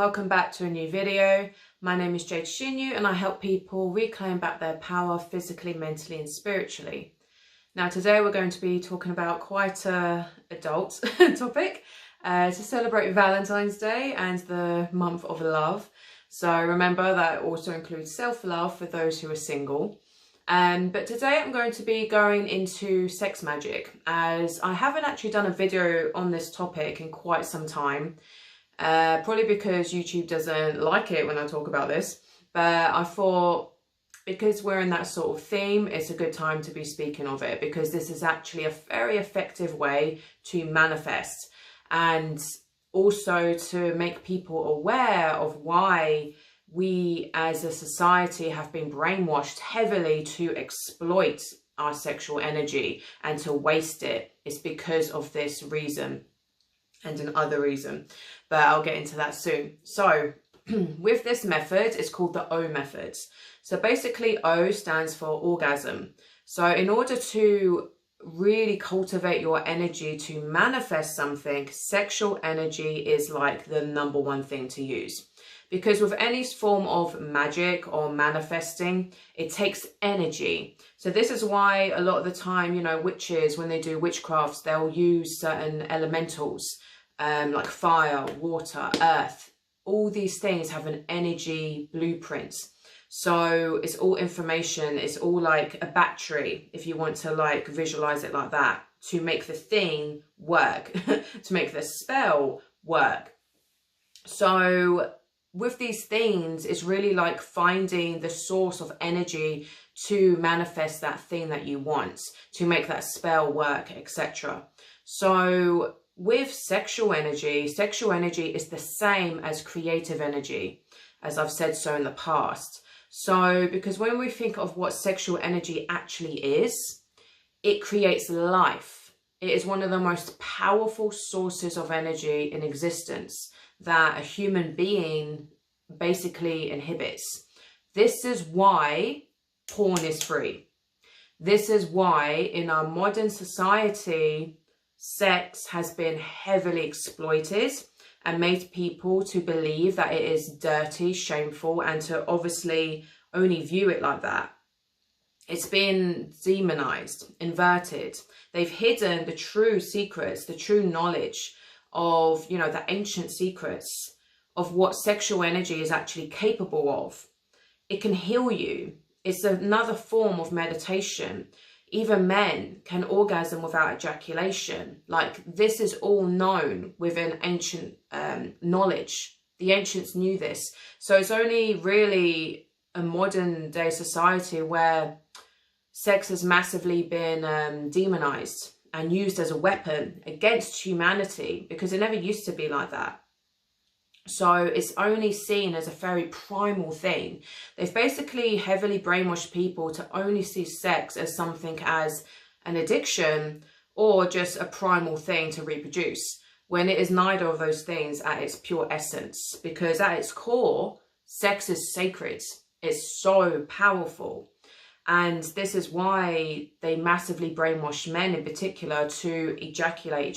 welcome back to a new video. My name is Jade Shinyu and I help people reclaim back their power physically, mentally and spiritually. Now today we're going to be talking about quite a adult topic to celebrate Valentine's Day and the month of love. So remember that also includes self-love for those who are single. But today I'm going to be going into sex magic, as I haven't actually done a video on this topic in quite some time. Probably because YouTube doesn't like it when I talk about this, but I thought because we're in that sort of theme, it's a good time to be speaking of it, because this is actually a very effective way to manifest and also to make people aware of why we as a society have been brainwashed heavily to exploit our sexual energy and to waste it. It's because of this reason and another reason, but I'll get into that soon. So with this method, it's called the O method. So basically O stands for orgasm. So in order to really cultivate your energy to manifest something, sexual energy is like the number one thing to use. Because with any form of magic or manifesting, it takes energy. So this is why a lot of the time, you know, witches, when they do witchcrafts, they'll use certain elementals like fire, water, earth. All these things have an energy blueprint. So it's all information. It's all like a battery, if you want to like visualize it like that, to make the thing work, to make the spell work. So with these things, it's really like finding the source of energy to manifest that thing that you want, to make that spell work, etc. So with sexual energy is the same as creative energy, as I've said so in the past. So because when we think of what sexual energy actually is, it creates life. It is one of the most powerful sources of energy in existence that a human being basically inhibits. This is why porn is free. This is why in our modern society, sex has been heavily exploited and made people to believe that it is dirty, shameful, and to obviously only view it like that. It's been demonized, inverted. They've hidden the true secrets, the true knowledge of, you know, the ancient secrets of what sexual energy is actually capable of. It can heal you. It's another form of meditation. Even men can orgasm without ejaculation. Like, this is all known within ancient knowledge. The ancients knew this. So it's only really a modern day society where sex has massively been demonized and used as a weapon against humanity, because it never used to be like that. So it's only seen as a very primal thing. They've basically heavily brainwashed people to only see sex as something as an addiction or just a primal thing to reproduce, when it is neither of those things at its pure essence. Because at its core, sex is sacred. It's so powerful. And this is why they massively brainwash men in particular to ejaculate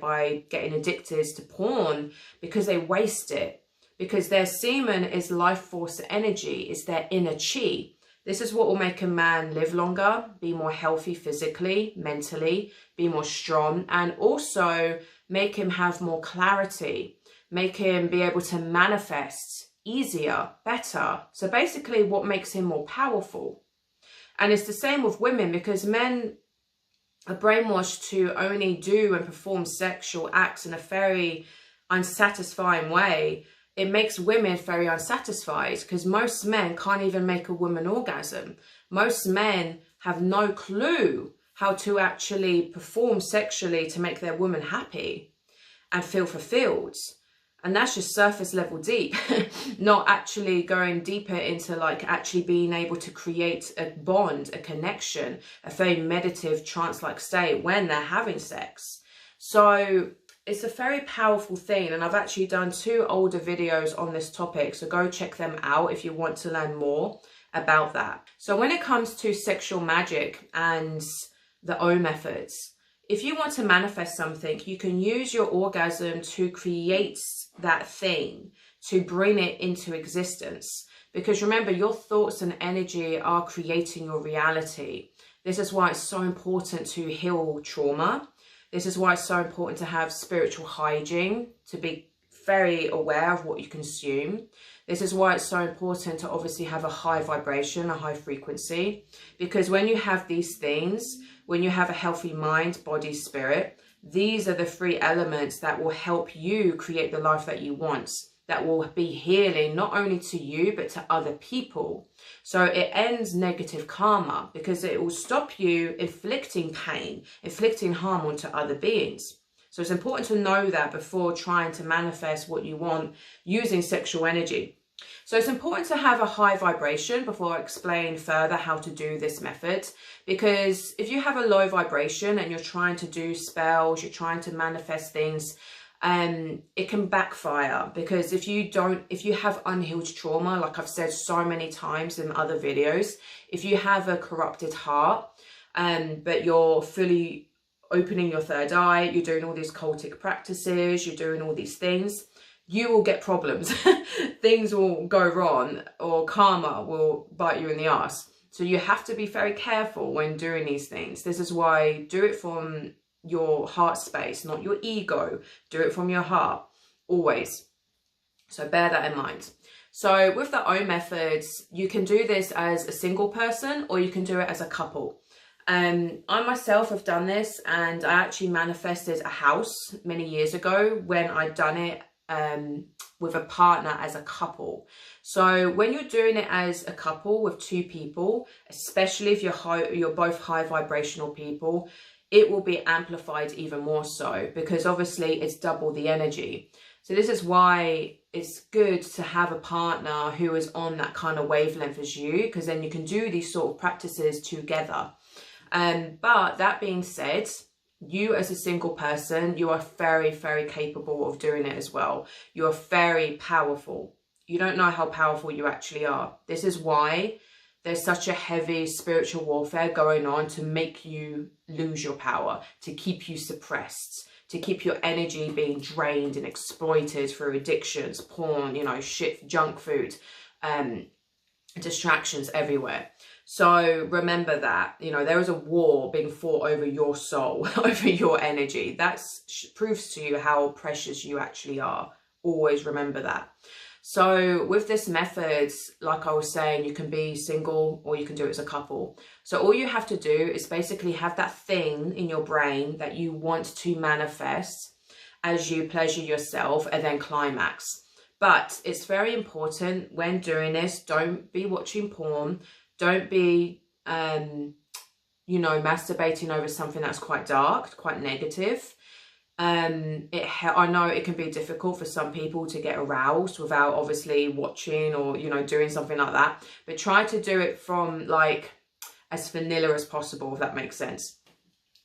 by getting addicted to porn, because they waste it. Because their semen is life force energy, is their inner chi. This is what will make a man live longer, be more healthy physically, mentally, be more strong, and also make him have more clarity, make him be able to manifest easier, better. So basically what makes him more powerful. And it's the same with women, because men are brainwashed to only do and perform sexual acts in a very unsatisfying way. It makes women very unsatisfied, because most men can't even make a woman orgasm. Most men have no clue how to actually perform sexually to make their woman happy and feel fulfilled. And that's just surface level deep, not actually going deeper into like actually being able to create a bond, a connection, a very meditative trance-like state when they're having sex. So it's a very powerful thing. And I've actually done 2 older videos on this topic. So go check them out if you want to learn more about that. So when it comes to sexual magic and the O methods, if you want to manifest something, you can use your orgasm to create that thing, to bring it into existence. Because remember, your thoughts and energy are creating your reality. This is why it's so important to heal trauma. This is why it's so important to have spiritual hygiene, to be very aware of what you consume. This is why it's so important to obviously have a high vibration, a high frequency. Because when you have these things, when you have a healthy mind, body, spirit, these are the three elements that will help you create the life that you want, that will be healing not only to you, but to other people. So it ends negative karma, because it will stop you inflicting pain, inflicting harm onto other beings. So it's important to know that before trying to manifest what you want using sexual energy. So it's important to have a high vibration before I explain further how to do this method. Because if you have a low vibration and you're trying to do spells, you're trying to manifest things, it can backfire. Because if you have unhealed trauma, like I've said so many times in other videos, if you have a corrupted heart, but you're fully opening your third eye, you're doing all these cultic practices, you're doing all these things, you will get problems. Things will go wrong, or karma will bite you in the ass. So you have to be very careful when doing these things. This is why do it from your heart space, not your ego. Do it from your heart, always. So bear that in mind. So with the O methods, you can do this as a single person, or you can do it as a couple. I myself have done this, and I actually manifested a house many years ago when I'd done it with a partner as a couple. So when you're doing it as a couple with two people, especially if you're both high vibrational people, it will be amplified even more so, because obviously it's double the energy. So this is why it's good to have a partner who is on that kind of wavelength as you, because then you can do these sort of practices together. But that being said, you as a single person, you are very, very capable of doing it as well. You are very powerful. You don't know how powerful you actually are. This is why there's such a heavy spiritual warfare going on, to make you lose your power, to keep you suppressed, to keep your energy being drained and exploited through addictions, porn, shit, junk food, distractions everywhere. So remember that, there is a war being fought over your soul, over your energy. That proves to you how precious you actually are. Always remember that. So with this method, like I was saying, you can be single or you can do it as a couple. So all you have to do is basically have that thing in your brain that you want to manifest as you pleasure yourself and then climax. But it's very important when doing this, don't be watching porn. Don't be, masturbating over something that's quite dark, quite negative. I know it can be difficult for some people to get aroused without obviously watching or, doing something like that. But try to do it from as vanilla as possible, if that makes sense.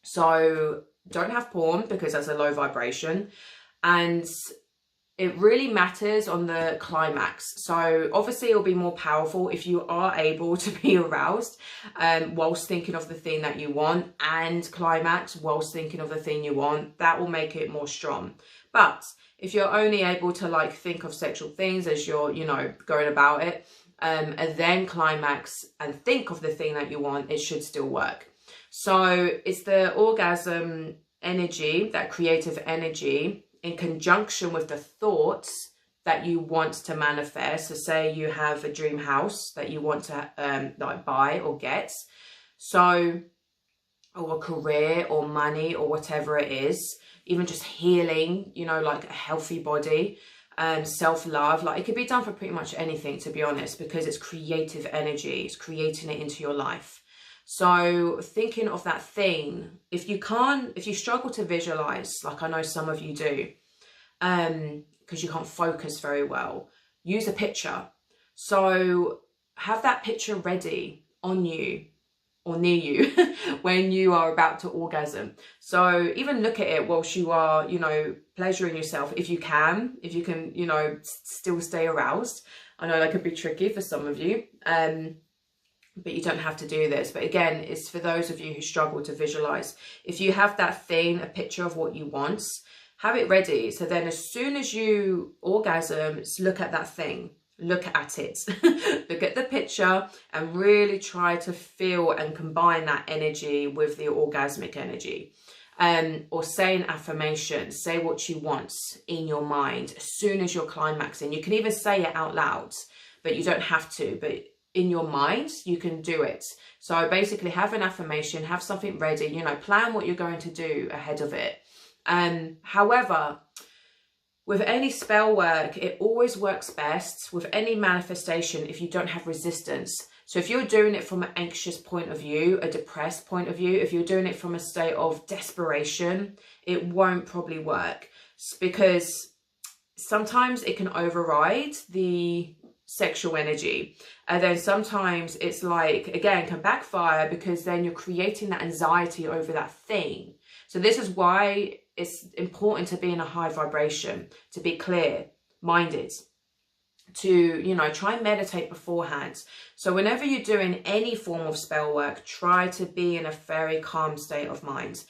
So don't have porn, because that's a low vibration. And it really matters on the climax. So obviously it'll be more powerful if you are able to be aroused whilst thinking of the thing that you want, and climax whilst thinking of the thing you want. That will make it more strong. But if you're only able to think of sexual things as you're, going about it, and then climax and think of the thing that you want, it should still work. So it's the orgasm energy, that creative energy, in conjunction with the thoughts that you want to manifest. So say you have a dream house that you want to buy or get, or a career or money or whatever it is, even just healing, a healthy body, self-love. It could be done for pretty much anything, to be honest, because it's creative energy. It's creating it into your life. So thinking of that thing, if you struggle to visualize, like I know some of you do, because you can't focus very well, use a picture. So have that picture ready on you or near you when you are about to orgasm. So even look at it whilst you are, pleasuring yourself, if you can, still stay aroused. I know that could be tricky for some of you. But you don't have to do this. But again, it's for those of you who struggle to visualize. If you have that thing, a picture of what you want, Have it ready. So then as soon as you orgasm, look at that thing. Look at it. Look at the picture and really try to feel and combine that energy with the orgasmic energy. Or say an affirmation. Say what you want in your mind as soon as you're climaxing. You can even say it out loud, but you don't have to. But in your mind, you can do it. So basically have an affirmation, have something ready, you know, plan what you're going to do ahead of it. However, with any spell work, it always works best with any manifestation if you don't have resistance. So if you're doing it from an anxious point of view, a depressed point of view, if you're doing it from a state of desperation, it won't probably work, because sometimes it can override the sexual energy. And then sometimes it's like, again, can backfire, because then you're creating that anxiety over that thing. So this is why it's important to be in a high vibration, to be clear-minded, to, you know, try and meditate beforehand. So whenever you're doing any form of spell work, try to be in a very calm state of mind.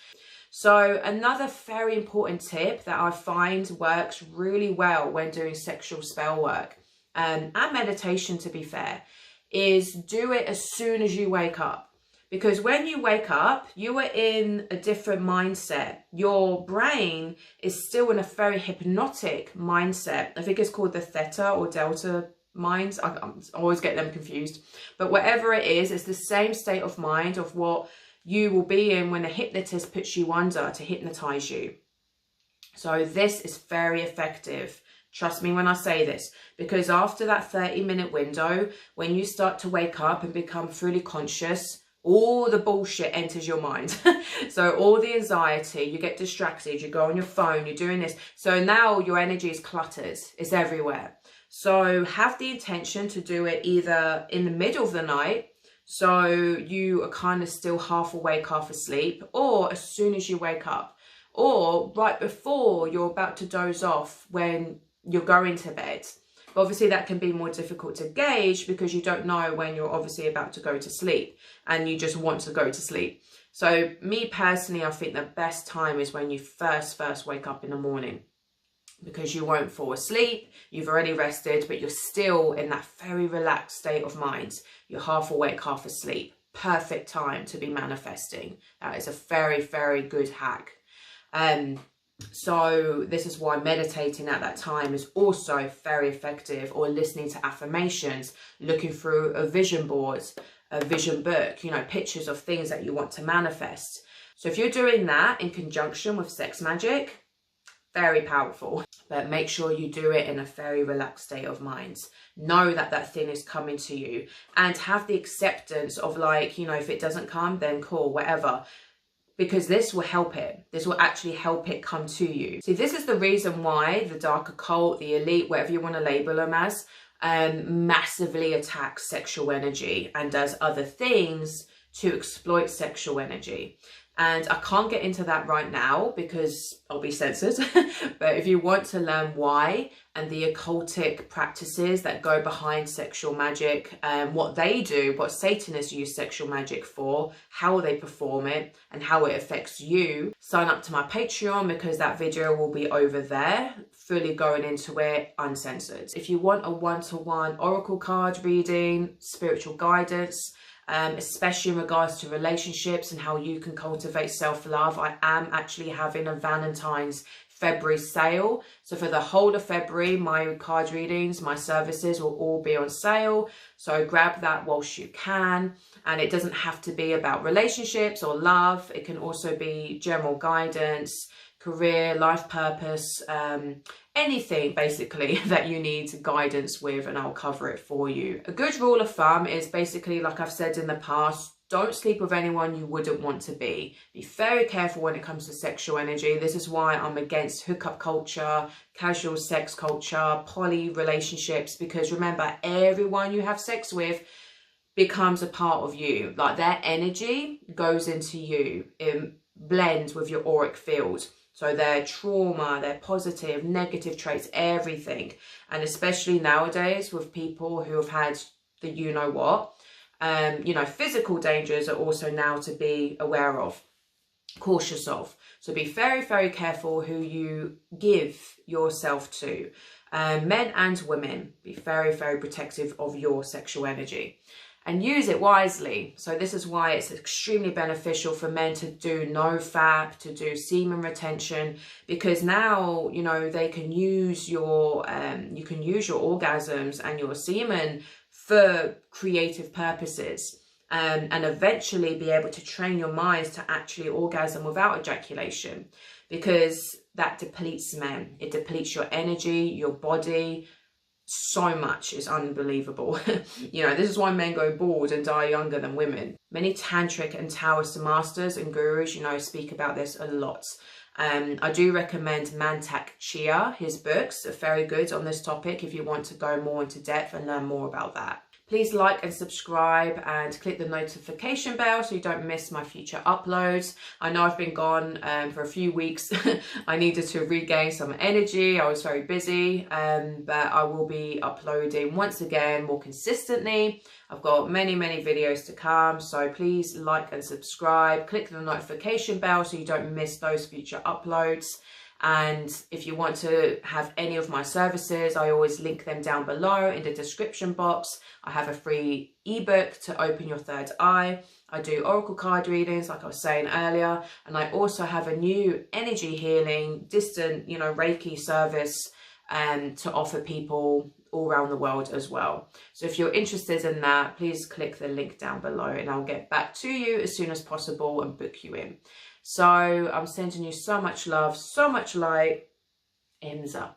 So another very important tip that I find works really well when doing sexual spell work, and meditation, to be fair, is do it as soon as you wake up. Because when you wake up, you are in a different mindset. Your brain is still in a very hypnotic mindset. I think it's called the theta or delta mind. I always get them confused. But whatever it is, it's the same state of mind of what you will be in when a hypnotist puts you under to hypnotize you. So this is very effective. Trust me when I say this, because after that 30-minute window, when you start to wake up and become fully conscious, all the bullshit enters your mind. So all the anxiety, you get distracted, you go on your phone, you're doing this. So now your energy is cluttered, it's everywhere. So have the intention to do it either in the middle of the night, so you are kind of still half awake, half asleep, or as soon as you wake up, or right before you're about to doze off when you're going to bed. But obviously that can be more difficult to gauge because you don't know when you're obviously about to go to sleep and you just want to go to sleep. So me personally, I think the best time is when you first wake up in the morning, because you won't fall asleep, you've already rested, but you're still in that very relaxed state of mind. You're half awake, half asleep. Perfect time to be manifesting. That is a very, very good hack. So this is why meditating at that time is also very effective, or listening to affirmations, looking through a vision board, a vision book, you know, pictures of things that you want to manifest. So if you're doing that in conjunction with sex magic, very powerful. But make sure you do it in a very relaxed state of mind. Know that that thing is coming to you, and have the acceptance of, like, you know, if it doesn't come, then cool, whatever. Because this will help it. This will actually help it come to you. See, this is the reason why the dark occult, the elite, whatever you want to label them as, massively attacks sexual energy and does other things to exploit sexual energy. And I can't get into that right now because I'll be censored. But if you want to learn why and the occultic practices that go behind sexual magic, what they do, what Satanists use sexual magic for, how they perform it, and how it affects you, sign up to my Patreon, because that video will be over there, fully going into it, uncensored. If you want a one-to-one oracle card reading, spiritual guidance, especially in regards to relationships and how you can cultivate self-love, I am actually having a Valentine's February sale. So for the whole of February, my card readings, my services will all be on sale. So grab that whilst you can. And it doesn't have to be about relationships or love. It can also be general guidance, career, life purpose, anything basically that you need guidance with, and I'll cover it for you. A good rule of thumb is basically, like I've said in the past, don't sleep with anyone you wouldn't want to be. Be very careful when it comes to sexual energy. This is why I'm against hookup culture, casual sex culture, poly relationships, because remember, everyone you have sex with becomes a part of you. Like, their energy goes into you, it blends with your auric field. So their trauma, their positive, negative traits, everything. And especially nowadays with people who have had the you-know-what, you know, physical dangers are also now to be aware of. cautious of. So be very, very careful who you give yourself to. Men and women, be very, very protective of your sexual energy and use it wisely. So this is why it's extremely beneficial for men to do NoFap, to do semen retention, because now, you know, they can use your, you can use your orgasms and your semen for creative purposes. And eventually be able to train your minds to actually orgasm without ejaculation, because that depletes men. It depletes your energy, your body, so much. It's unbelievable. You know, this is why men go bald and die younger than women. Many tantric and Taoist masters and gurus, you know, speak about this a lot. I do recommend Mantak Chia. His books are very good on this topic if you want to go more into depth and learn more about that. Please like and subscribe and click the notification bell so you don't miss my future uploads. I know I've been gone for a few weeks. I needed to regain some energy. I was very busy, but I will be uploading once again more consistently. I've got many, many videos to come, so please like and subscribe. Click the notification bell so you don't miss those future uploads. And if you want to have any of my services, I always link them down below in the description box. I have a free ebook to open your third eye. I do oracle card readings, like I was saying earlier. And I also have a new energy healing, distant, you know, Reiki service to offer people all around the world as well. So if you're interested in that, please click the link down below and I'll get back to you as soon as possible and book you in. So I'm sending you so much love, so much light. Ahimsa.